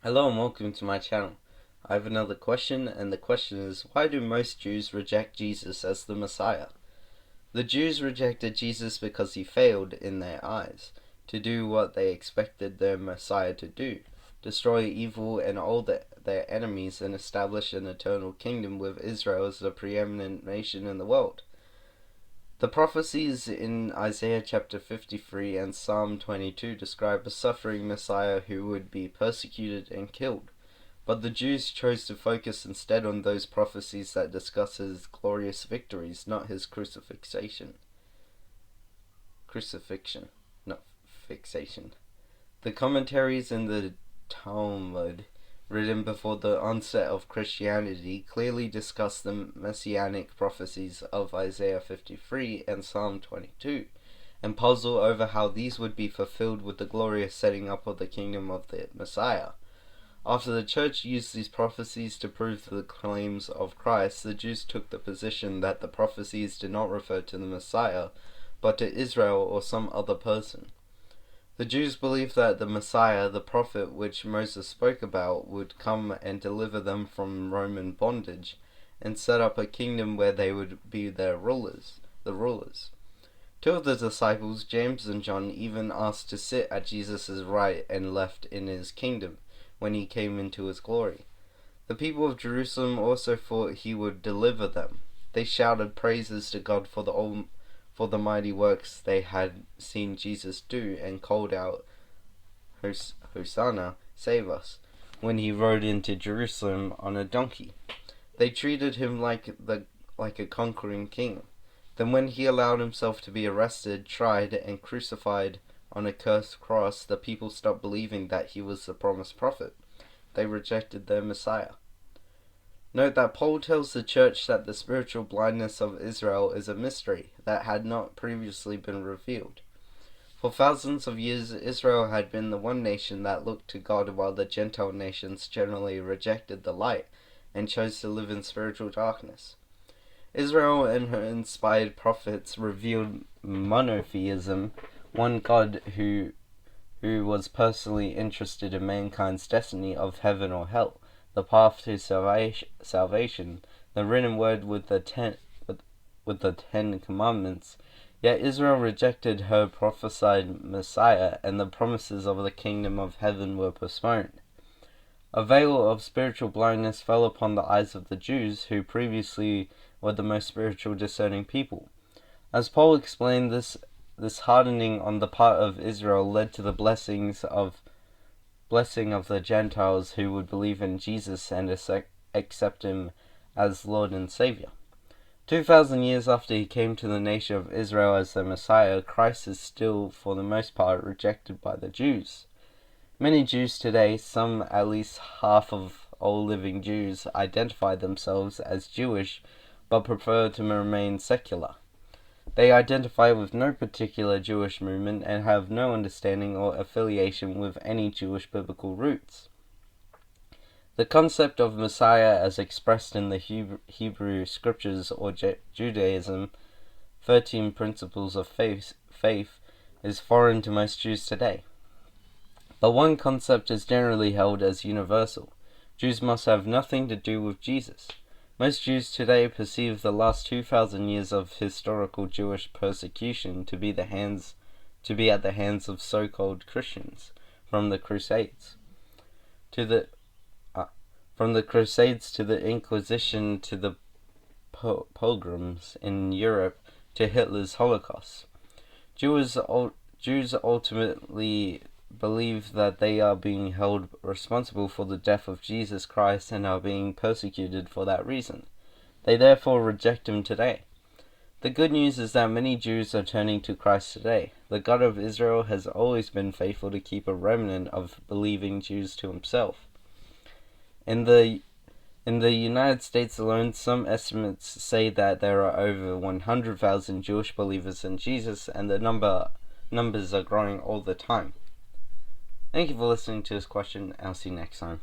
Hello and welcome to my channel. I have another question, and the question is, why do most Jews reject Jesus as the Messiah? The Jews rejected Jesus because he failed, in their eyes, to do what they expected their Messiah to do: destroy evil and all their enemies and establish an eternal kingdom with Israel as the preeminent nation in the world. The prophecies in Isaiah chapter 53 and Psalm 22 describe a suffering Messiah who would be persecuted and killed, but the Jews chose to focus instead on those prophecies that discuss his glorious victories, not his crucifixion, not fixation. The commentaries in the Talmud, written before the onset of Christianity, clearly discuss the messianic prophecies of Isaiah 53 and Psalm 22, and puzzle over how these would be fulfilled with the glorious setting up of the kingdom of the Messiah. After the church used these prophecies to prove the claims of Christ, the Jews took the position that the prophecies did not refer to the Messiah, but to Israel or some other person. The Jews believed that the Messiah, the prophet which Moses spoke about, would come and deliver them from Roman bondage, and set up a kingdom where they would be the rulers. Two of the disciples, James and John, even asked to sit at Jesus' right and left in his kingdom when he came into his glory. The people of Jerusalem also thought he would deliver them. They shouted praises to God for the mighty works they had seen Jesus do, and called out, "Hosanna, save us," when he rode into Jerusalem on a donkey. They treated him like a conquering king. Then when he allowed himself to be arrested, tried, and crucified on a cursed cross, the people stopped believing that he was the promised prophet. They rejected their Messiah. Note that Paul tells the church that the spiritual blindness of Israel is a mystery that had not previously been revealed. For thousands of years, Israel had been the one nation that looked to God, while the Gentile nations generally rejected the light and chose to live in spiritual darkness. Israel and her inspired prophets revealed monotheism, one God who was personally interested in mankind's destiny of heaven or hell, the path to salvation, the written word with the 10 commandments. Yet Israel rejected her prophesied Messiah, and the promises of the kingdom of heaven were postponed. A veil of spiritual blindness fell upon the eyes of the Jews, who previously were the most spiritual discerning people. As Paul explained, this hardening on the part of Israel led to the blessing of the Gentiles who would believe in Jesus and accept him as Lord and Savior. 2,000 years after he came to the nation of Israel as the Messiah, Christ is still, for the most part, rejected by the Jews. Many Jews today, some at least half of all living Jews, identify themselves as Jewish but prefer to remain secular. They identify with no particular Jewish movement and have no understanding or affiliation with any Jewish biblical roots. The concept of Messiah as expressed in the Hebrew Scriptures or Judaism, 13 principles of faith, is foreign to most Jews today. But one concept is generally held as universal: Jews must have nothing to do with Jesus. Most Jews today perceive the last 2,000 years of historical Jewish persecution to be at the hands of so-called Christians, from the Crusades to the Inquisition to the pogroms in Europe to Hitler's Holocaust. Jews ultimately believe that they are being held responsible for the death of Jesus Christ and are being persecuted for that reason. They therefore reject him today. The good news is that many Jews are turning to Christ today. The God of Israel has always been faithful to keep a remnant of believing Jews to himself. In the United States alone, some estimates say that there are over 100,000 Jewish believers in Jesus, and the numbers are growing all the time. Thank you for listening to this question. I'll see you next time.